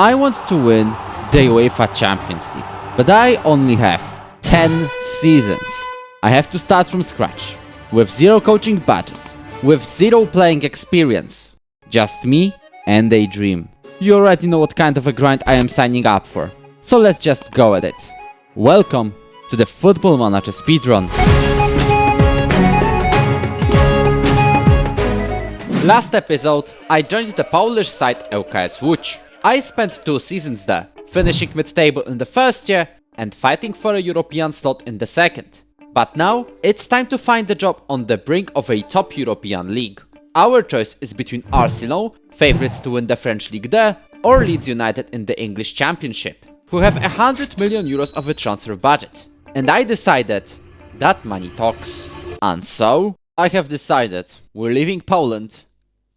I want to win the UEFA Champions League, but I only have 10 seasons. I have to start from scratch, with 0 coaching badges, with 0 playing experience. Just me and a dream. You already know what kind of a grind I am signing up for, so let's just go at it. Welcome to the Football Manager Speedrun. Last episode, I joined the Polish side ŁKS Łódź. I spent 2 seasons there, finishing mid-table in the first year and fighting for a European slot in the second. But now, it's time to find a job on the brink of a top European league. Our choice is between Arsenal, favourites to win the French league there, or Leeds United in the English Championship, who have 100 million euros of a transfer budget. And I decided that money talks. And so, I have decided we're leaving Poland,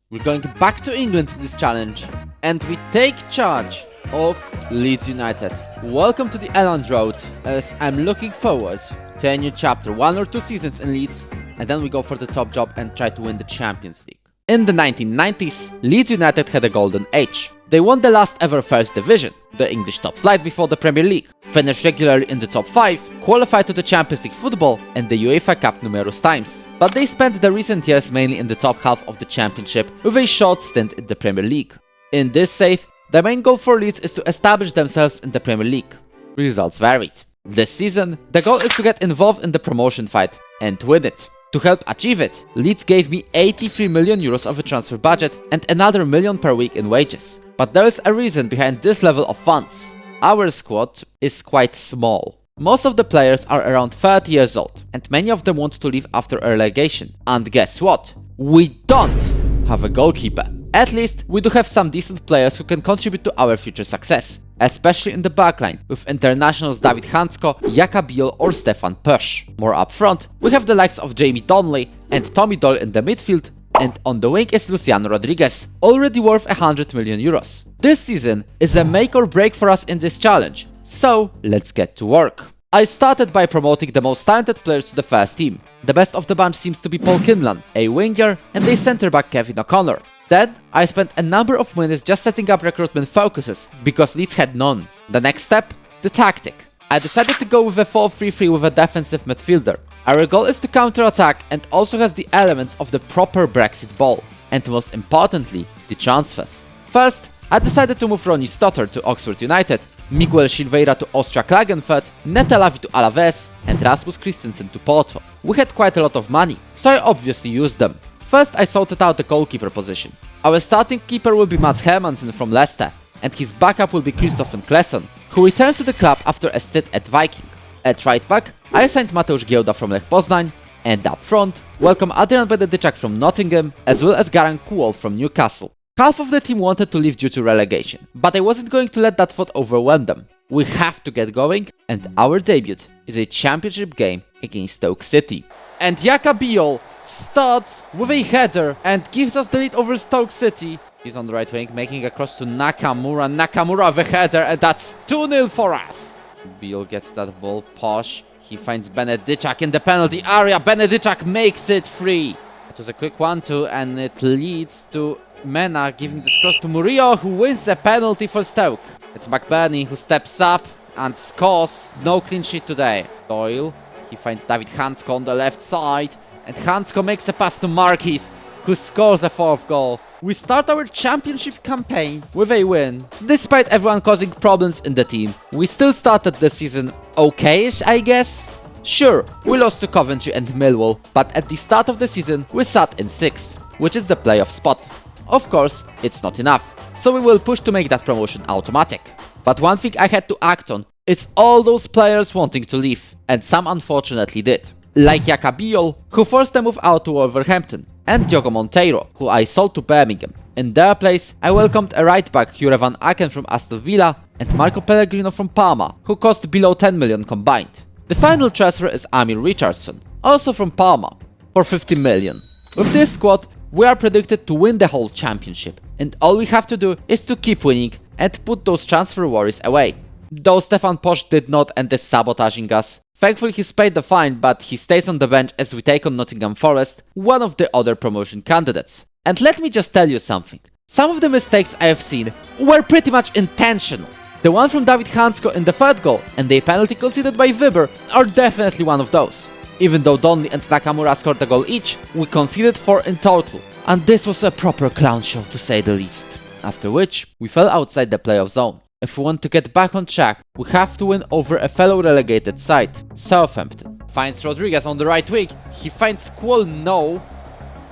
we're going back to England in this challenge, and we take charge of Leeds United. Welcome to the Elland Road, as I'm looking forward to a new chapter, 1 or 2 seasons in Leeds, and then we go for the top job and try to win the Champions League. In the 1990s, Leeds United had a golden age. They won the last ever First Division, the English top flight before the Premier League, finished regularly in the top 5, qualified to the Champions League football and the UEFA Cup numerous times. But they spent the recent years mainly in the top half of the Championship with a short stint in the Premier League. In this save, the main goal for Leeds is to establish themselves in the Premier League. Results varied. This season, the goal is to get involved in the promotion fight and win it. To help achieve it, Leeds gave me 83 million euros of a transfer budget and another million per week in wages. But there is a reason behind this level of funds. Our squad is quite small. Most of the players are around 30 years old, and many of them want to leave after a relegation. And guess what? We don't have a goalkeeper. At least, we do have some decent players who can contribute to our future success, especially in the backline, with internationals Dawid Handsko, Jaka Biel or Stefan Pösch. More up front, we have the likes of Jamie Donnelly and Tommy Doyle in the midfield, and on the wing is Luciano Rodriguez, already worth 100 million euros. This season is a make or break for us in this challenge, so let's get to work. I started by promoting the most talented players to the first team. The best of the bunch seems to be Paul Kinlan, a winger, and a centre-back Kevin O'Connor. Then, I spent a number of minutes just setting up recruitment focuses, because Leeds had none. The next step? The tactic. I decided to go with a 4-3-3 with a defensive midfielder. Our goal is to counter-attack and also has the elements of the proper Brexit ball. And most importantly, the transfers. First, I decided to move Ronnie Stotter to Oxford United, Miguel Silveira to Austria Klagenfurt, Netelavi to Alaves, and Rasmus Christensen to Porto. We had quite a lot of money, so I obviously used them. First, I sorted out the goalkeeper position. Our starting keeper will be Mats Hermansen from Leicester, and his backup will be Kristoffer Klesson, who returns to the club after a stint at Viking. At right back, I signed Mateusz Giełda from Lech Poznań, and up front, welcome Adrian Benedyczak from Nottingham, as well as Garan Kuol from Newcastle. Half of the team wanted to leave due to relegation, but I wasn't going to let that thought overwhelm them. We have to get going, and our debut is a championship game against Stoke City. And Jaka Biel starts with a header and gives us the lead over Stoke City. He's on the right wing, making a cross to Nakamura. Nakamura with a header, and that's 2-0 for us. Biel gets that ball, Posh. He finds Benedyczak in the penalty area. Benedyczak makes it free. It was a quick 1-2, and it leads to Mena giving this cross to Murillo, who wins a penalty for Stoke. It's McBurney who steps up and scores. No clean sheet today. Doyle, he finds Dawid Handsko on the left side, and Handsko makes a pass to Marquis, who scores a 4th goal. We start our championship campaign with a win. Despite everyone causing problems in the team, we still started the season okay-ish, I guess? Sure, we lost to Coventry and Millwall, but at the start of the season we sat in 6th, which is the playoff spot. Of course, it's not enough, so we will push to make that promotion automatic. But one thing I had to act on is all those players wanting to leave, and some unfortunately did. Like Jaka Biel, who forced the move out to Wolverhampton, and Diogo Monteiro, who I sold to Birmingham. In their place, I welcomed a right back Jure van Aken from Aston Villa and Marco Pellegrino from Parma, who cost below 10 million combined. The final transfer is Amir Richardson, also from Parma, for 50 million. With this squad, we are predicted to win the whole championship, and all we have to do is to keep winning and put those transfer worries away. Though Stefan Posch did not and is sabotaging us. Thankfully he's paid the fine, but he stays on the bench as we take on Nottingham Forest, one of the other promotion candidates. And let me just tell you something. Some of the mistakes I have seen were pretty much intentional. The one from David Hansko in the third goal and the penalty conceded by Wieber are definitely one of those. Even though Donley and Nakamura scored a goal each, we conceded 4 in total. And this was a proper clown show to say the least. After which, we fell outside the playoff zone. If we want to get back on track, we have to win over a fellow relegated side, Southampton. Finds Rodriguez on the right wing, he finds Squall no,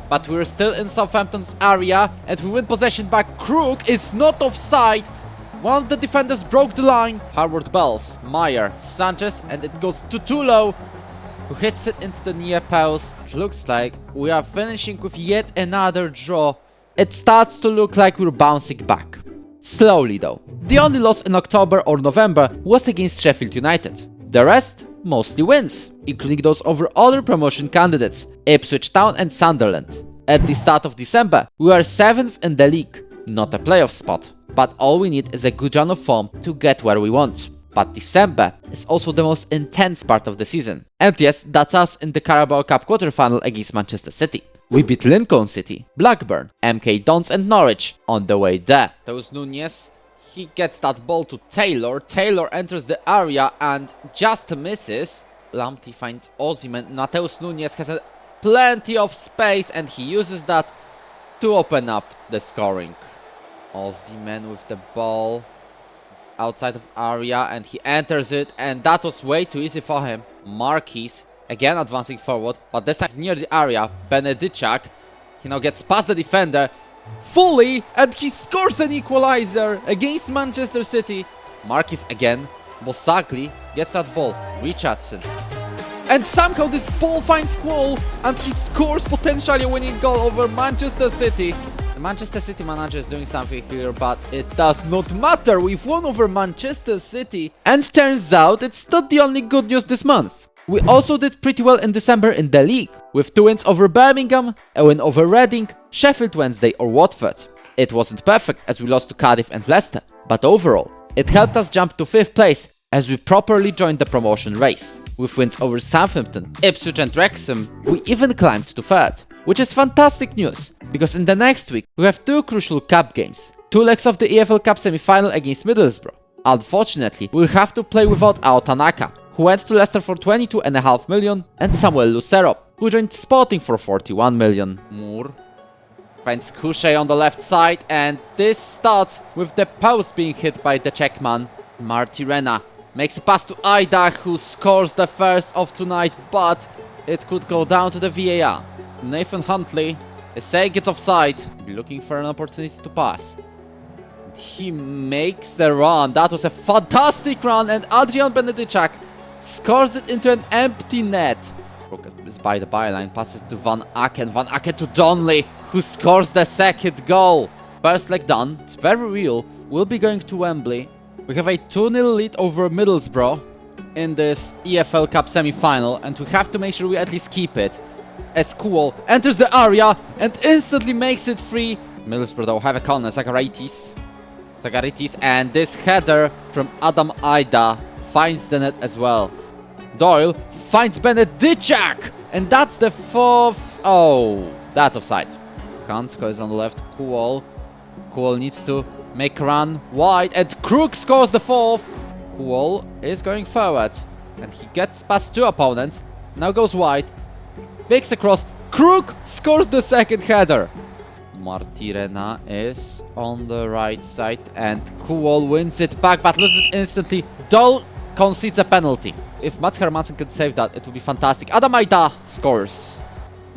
but we're still in Southampton's area and we win possession back. Crook is not offside. One of the defenders broke the line. Harvard Bells, Meyer, Sanchez, and it goes to Tulo, who hits it into the near post. It looks like we are finishing with yet another draw. It starts to look like we're bouncing back. Slowly though. The only loss in October or November was against Sheffield United. The rest mostly wins, including those over other promotion candidates, Ipswich Town and Sunderland. At the start of December, we are 7th in the league, not a playoff spot. But all we need is a good run of form to get where we want. But December is also the most intense part of the season. And yes, that's us in the Carabao Cup quarter-final against Manchester City. We beat Lincoln City, Blackburn, MK Dons and Norwich on the way there. Those Nunez, he gets that ball to Taylor. Taylor enters the area and just misses. Lamptey finds Osimhen. Mateus Nunez has plenty of space and he uses that to open up the scoring. Osimhen with the ball. He's outside of area and he enters it, and that was way too easy for him. Marquis again advancing forward, but this time he's near the area. Benedicak, he now gets past the defender fully and he scores an equalizer against Manchester City. Marquis again. Bosagli gets that ball. Richardson. And somehow this ball finds Squall and he scores potentially a winning goal over Manchester City. The Manchester City manager is doing something here, but it does not matter. We've won over Manchester City. And turns out it's not the only good news this month. We also did pretty well in December in the league, with 2 wins over Birmingham, a win over Reading, Sheffield Wednesday or Watford. It wasn't perfect as we lost to Cardiff and Leicester, but overall, it helped us jump to 5th place as we properly joined the promotion race. With wins over Southampton, Ipswich and Wrexham, we even climbed to 3rd, which is fantastic news, because in the next week we have 2 crucial cup games, 2 legs of the EFL Cup semi-final against Middlesbrough. Unfortunately, we'll have to play without Ao Tanaka, who went to Leicester for 22.5 million, and Samuel Lucero, who joined Sporting for 41 million. Moore finds Kusze on the left side, and this starts with the post being hit by the Czech man. Marty Rena makes a pass to Aida, who scores the first of tonight, but it could go down to the VAR. Nathan Huntley is saying it's offside, looking for an opportunity to pass. He makes the run. That was a fantastic run, and Adrian Benedicak scores it into an empty net. Is by the byline, passes to Van Aken. Van Aken to Donley, who scores the second goal. First leg done. It's very real. We'll be going to Wembley. We have a 2-0 lead over Middlesbrough in this EFL Cup semi-final, and we have to make sure we at least keep it. As Kuol enters the area and instantly makes it free. Middlesbrough though have a corner. Zagaritis, and this header from Adam Aida finds the net as well. Doyle finds Benedicak, and that's the 4th. Oh, that's offside. Hansko is on the left. Kuol needs to make a run wide, and Crook scores the 4th. Kuol is going forward, and he gets past 2 opponents. Now goes wide. Makes a cross. Crook scores the second header. Martirena is on the right side, and Kuol wins it back but loses it instantly. Doyle concedes a penalty. If Mats Hermansen can save that, it would be fantastic. Adam Aida scores.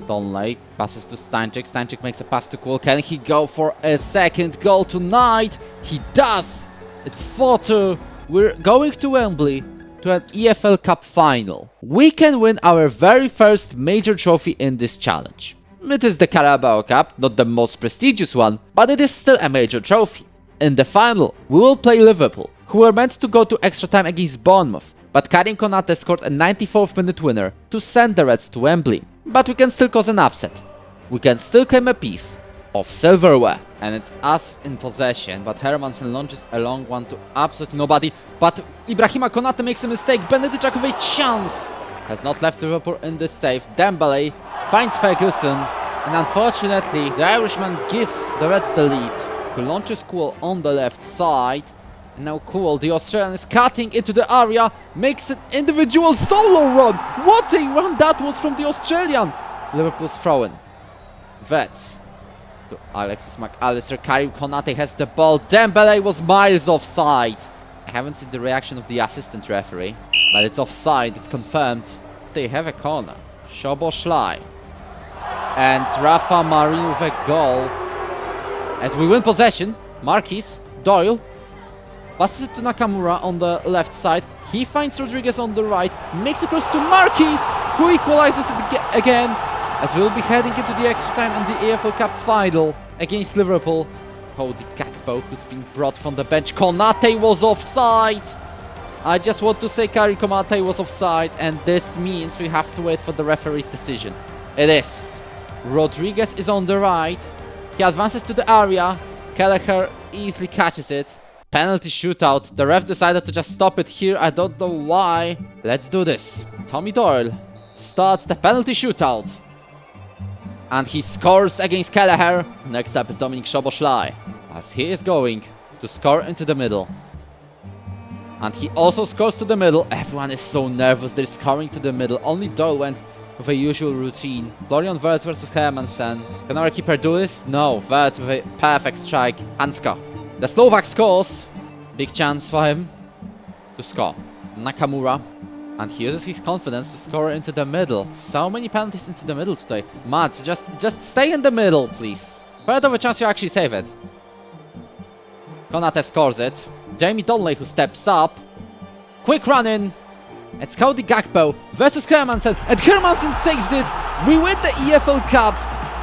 Donley passes to Stanczyk. Stanczyk makes a pass to Kuol. Can he go for a second goal tonight? He does. It's 4-2. We're going to Wembley to an EFL Cup final. We can win our very first major trophy in this challenge. It is the Carabao Cup, not the most prestigious one, but it is still a major trophy. In the final, we will play Liverpool, who were meant to go to extra time against Bournemouth, but Karim Konate scored a 94th minute winner to send the Reds to Wembley. But we can still cause an upset. We can still claim a piece of silverware. And it's us in possession, but Hermansen launches a long one to absolutely nobody. But Ibrahima Konate makes a mistake. Benedicak with a chance has not left Liverpool in this save. Dembele finds Ferguson, and unfortunately the Irishman gives the Reds the lead. who launches Kuhl on the left side. And now Kuhl, the Australian, is cutting into the area, makes an individual solo run. What a run that was from the Australian. Liverpool's throw-in. Vets to Alexis McAllister. Karim Konate has the ball. Dembele was miles offside. I haven't seen the reaction of the assistant referee, but it's offside, it's confirmed. They have a corner. Szoboszlai. And Rafa Marin with a goal. As we win possession, Marquis, Doyle, passes it to Nakamura on the left side. He finds Rodriguez on the right, makes it close to Marquis, who equalizes it again, as we'll be heading into the extra time in the EFL Cup final against Liverpool. Cody Gakpo, who's been brought from the bench. Konate was offside. I just want to say Karim Konate was offside, and this means we have to wait for the referee's decision. It is. Rodriguez is on the right. He advances to the area. Kelleher easily catches it. Penalty shootout. The ref decided to just stop it here. I don't know why. Let's do this. Tommy Doyle starts the penalty shootout. And he scores against Kelleher. Next up is Dominik Szoboszlai, as he is going to score into the middle. And he also scores to the middle. Everyone is so nervous. They're scoring to the middle. Only Doyle went with a usual routine. Florian Wirtz versus Hermansen. Can our keeper do this? No. Wirtz with a perfect strike. Hanska. The Slovak scores. Big chance for him to score. Nakamura. And he uses his confidence to score into the middle. So many penalties into the middle today. Mats, just stay in the middle, please. Part of a chance you actually save it. Konate scores it. Jamie Donnelly, who steps up. Quick run in. It's Cody Gakpo versus Hermansen, and Hermansen saves it. We win the EFL Cup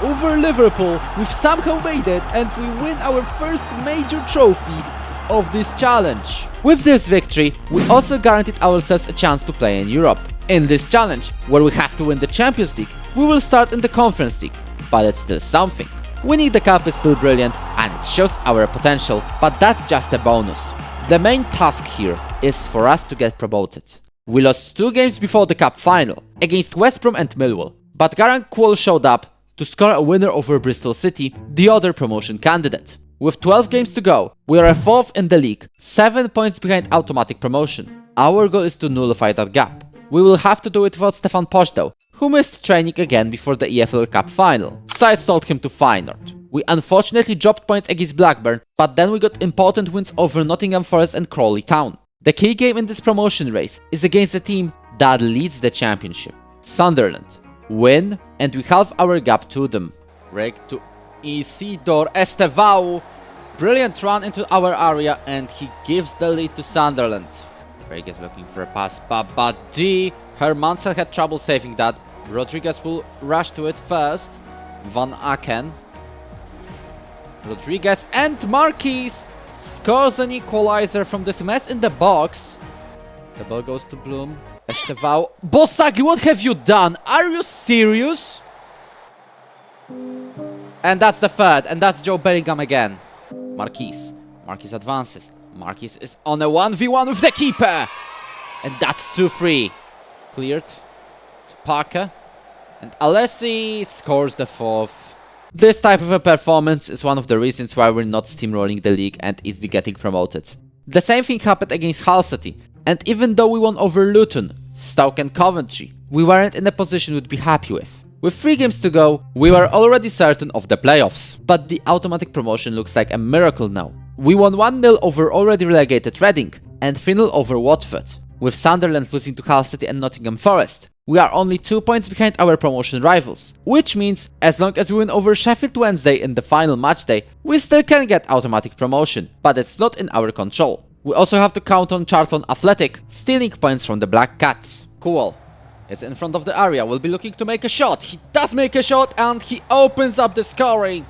over Liverpool. We've somehow made it, and we win our first major trophy of this challenge. With this victory, we also guaranteed ourselves a chance to play in Europe. In this challenge, where we have to win the Champions League, we will start in the Conference League, but it's still something. Winning the cup is still brilliant, and it shows our potential, but that's just a bonus. The main task here is for us to get promoted. We lost 2 games before the cup final, against West Brom and Millwall, but Garang Kuhl showed up to score a winner over Bristol City, the other promotion candidate. With 12 games to go, we are 4th in the league, 7 points behind automatic promotion. Our goal is to nullify that gap. We will have to do it without Stefan Posch though, who missed training again before the EFL Cup final, so I sold him to Feyenoord. We unfortunately dropped points against Blackburn, but then we got important wins over Nottingham Forest and Crawley Town. The key game in this promotion race is against the team that leads the championship, Sunderland. Win, and we halve our gap to them. Break to Isidor Estevao. Brilliant run into our area, and he gives the lead to Sunderland. Craig is looking for a pass. Babadi. Hermansen had trouble saving that. Rodriguez will rush to it first. Van Aken. Rodriguez and Marquis scores an equalizer from this mess in the box. The ball goes to Bloom. Estevao. Bosagi, what have you done? Are you serious? And that's the third, and that's Joe Bellingham again. Marquis. Marquis advances. Marquis is on a 1v1 with the keeper. And that's 2-3. Cleared to Parker. And Alessi scores the 4th. This type of a performance is one of the reasons why we're not steamrolling the league and easily getting promoted. The same thing happened against Hull City, and even though we won over Luton, Stoke and Coventry, we weren't in a position we'd be happy with. With 3 games to go, we were already certain of the playoffs, but the automatic promotion looks like a miracle now. We won 1-0 over already relegated Reading and 3-0 over Watford, with Sunderland losing to Hull City and Nottingham Forest. We are only 2 points behind our promotion rivals, which means as long as we win over Sheffield Wednesday in the final match day, we still can get automatic promotion, but it's not in our control. We also have to count on Charlton Athletic stealing points from the Black Cats. Cool. Is in front of the area, will be looking to make a shot. He does make a shot, and he opens up the scoring.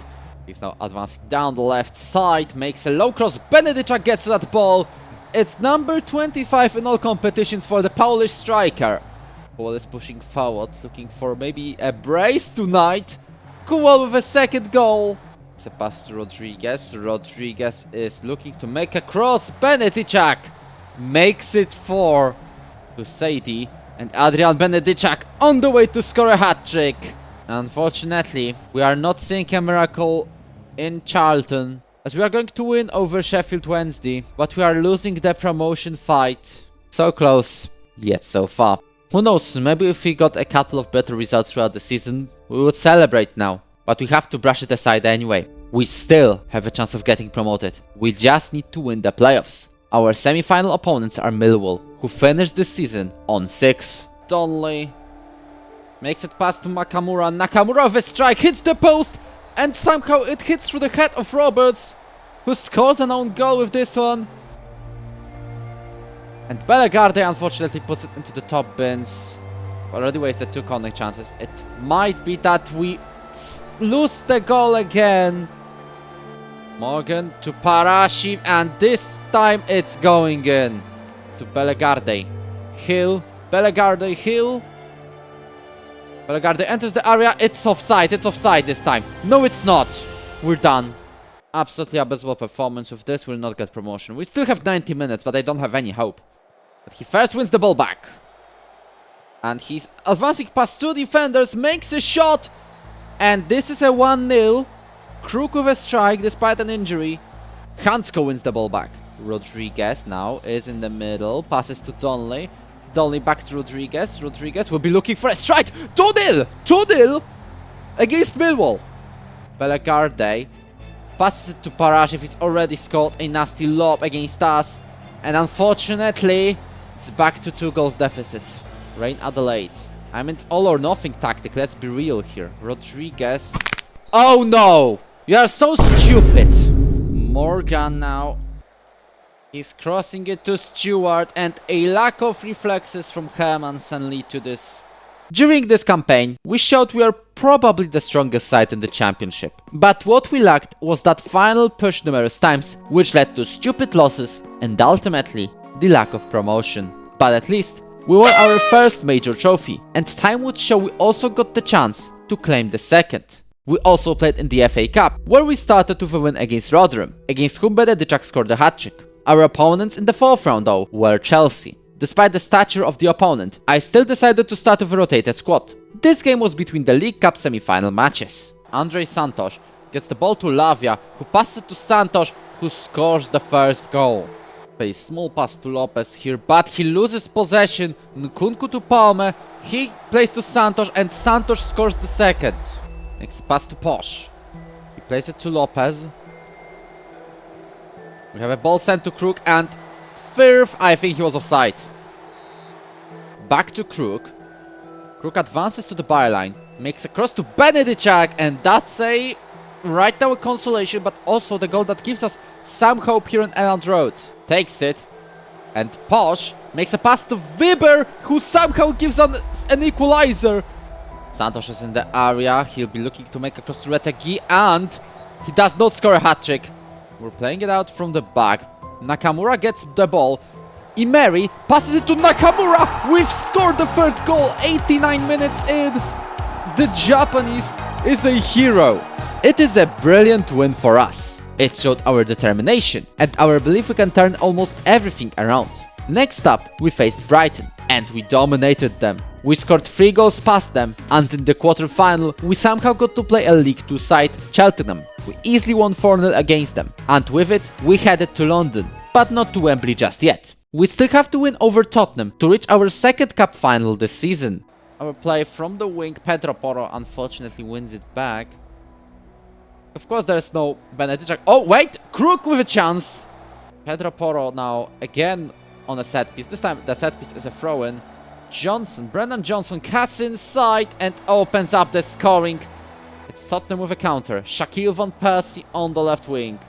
He's now advancing down the left side, makes a low cross. Benedicta gets to that ball. It's number 25 in all competitions for the Polish striker. Kuhl is pushing forward, looking for maybe a brace tonight. Kuhl with a second goal. It's a pass to Rodriguez. Rodriguez is looking to make a cross. Benedicta makes it 4 to Sadie. And Adrian Benedicta on the way to score a hat-trick. Unfortunately, we are not seeing a miracle in Charlton. as we are going to win over Sheffield Wednesday, but we are losing the promotion fight. So close, yet so far. Who knows, maybe if we got a couple of better results throughout the season, we would celebrate now. But we have to brush it aside anyway. We still have a chance of getting promoted. We just need to win the playoffs. Our semi-final opponents are Millwall, who finished this season on 6th. Donnelly makes it past to Nakamura. Nakamura with a strike hits the post, and somehow it hits through the head of Roberts, who scores an own goal with this one. And Bellegarde unfortunately puts it into the top bins. Already wasted 2 corner chances. It might be that we lose the goal again. Morgan to Parashiv, and this time it's going in. To Bellegarde. Hill. Bellegarde. Hill. Bellegarde enters the area. It's offside. It's offside this time. No, it's not. We're done. Absolutely abysmal performance. With this, we'll not get promotion. We still have 90 minutes, but I don't have any hope. But he first wins the ball back. And he's advancing past 2 defenders, makes a shot. And this is a 1-0. Kruk with a strike despite an injury. Hansko wins the ball back. Rodriguez now is in the middle. Passes to Donnelly. Donnelly back to Rodriguez. Rodriguez will be looking for a strike. 2-0! 2-0 against Millwall. Bellegarde passes it to Parashiv. He's already scored a nasty lob against us. And unfortunately, it's back to 2 goals deficit. Rain Adelaide. I mean, it's all or nothing tactic. Let's be real here. Rodriguez. Oh no! You are so stupid. Morgan now. He's crossing it to Stewart, and a lack of reflexes from Hermansen lead to this. During this campaign, we showed we are probably the strongest side in the championship. But what we lacked was that final push numerous times, which led to stupid losses and ultimately the lack of promotion. But at least we won our first major trophy, and time would show we also got the chance to claim the second. We also played in the FA Cup, where we started with a win against Rotherham, against whom Benedicak scored a hat-trick. Our opponents in the 4th round though were Chelsea. Despite the stature of the opponent, I still decided to start with a rotated squad. This game was between the League Cup semi-final matches. Andrei Santos gets the ball to Lavia, who passes it to Santos, who scores the first goal. A small pass to Lopez here, but he loses possession. Nkunku to Palmer, he plays to Santos, and Santos scores the second. Makes a pass to Posh. He plays it to Lopez. We have a ball sent to Kruk, and Firth, I think he was offside. Back to Kruk. Kruk advances to the byline, makes a cross to Benedicak, and that's a right now a consolation, but also the goal that gives us some hope here on Elland Road. Takes it, and Posh makes a pass to Weber, who somehow gives an equalizer. Santos is in the area. He'll be looking to make a cross to Retegui, and he does not score a hat-trick. We're playing it out from the back. Nakamura gets the ball. Imeri passes it to Nakamura. We've scored the 3rd goal 89 minutes in. The Japanese is a hero. It is a brilliant win for us. It showed our determination and our belief we can turn almost everything around. Next up, we faced Brighton, and we dominated them. We scored 3 goals past them, and in the quarter-final, we somehow got to play a League 2 side, Cheltenham. We easily won 4-0 against them, and with it, we headed to London, but not to Wembley just yet. We still have to win over Tottenham to reach our 2nd cup final this season. Our play from the wing, Pedro Porro, unfortunately wins it back. Of course, there's no Benedicak. Oh, wait! Kruk with a chance! Pedro Porro now again on a set piece. This time the set piece is a throw-in. Johnson, Brendan Johnson cuts inside and opens up the scoring. It's Tottenham with a counter. Shaquille Van Persie on the left wing.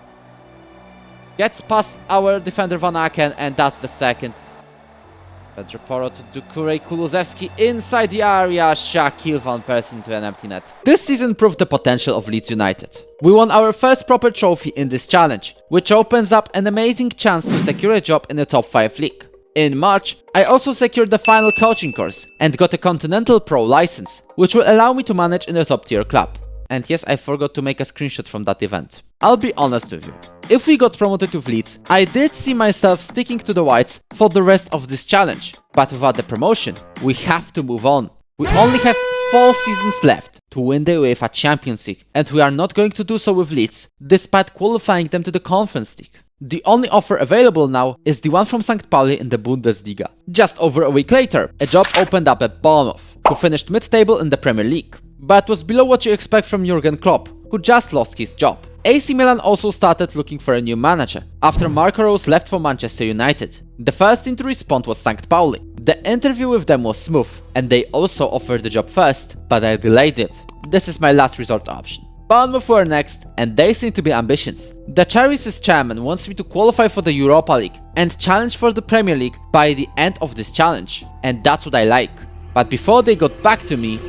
Gets past our defender Van Aken, and that's the second. Pedro Porro to Dukure Kulusevski inside the area. Shaquille Van Persie into an empty net. This season proved the potential of Leeds United. We won our first proper trophy in this challenge, which opens up an amazing chance to secure a job in the top 5 league. In March, I also secured the final coaching course and got a Continental Pro license, which will allow me to manage in a top tier club. And yes, I forgot to make a screenshot from that event. I'll be honest with you. If we got promoted with Leeds, I did see myself sticking to the Whites for the rest of this challenge. But without the promotion, we have to move on. We only have 4 seasons left to win the UEFA Champions League, and we are not going to do so with Leeds, despite qualifying them to the Conference League. The only offer available now is the one from St. Pauli in the Bundesliga. Just over a week later, a job opened up at Bournemouth, who finished mid-table in the Premier League, but was below what you expect from Jurgen Klopp, who just lost his job. AC Milan also started looking for a new manager after Marco Rose left for Manchester United. The first team to respond was St. Pauli. The interview with them was smooth, and they also offered the job first, but I delayed it. This is my last resort option. Bournemouth were next, and they seem to be ambitious. The Cherries' chairman wants me to qualify for the Europa League and challenge for the Premier League by the end of this challenge, and that's what I like. But before they got back to me,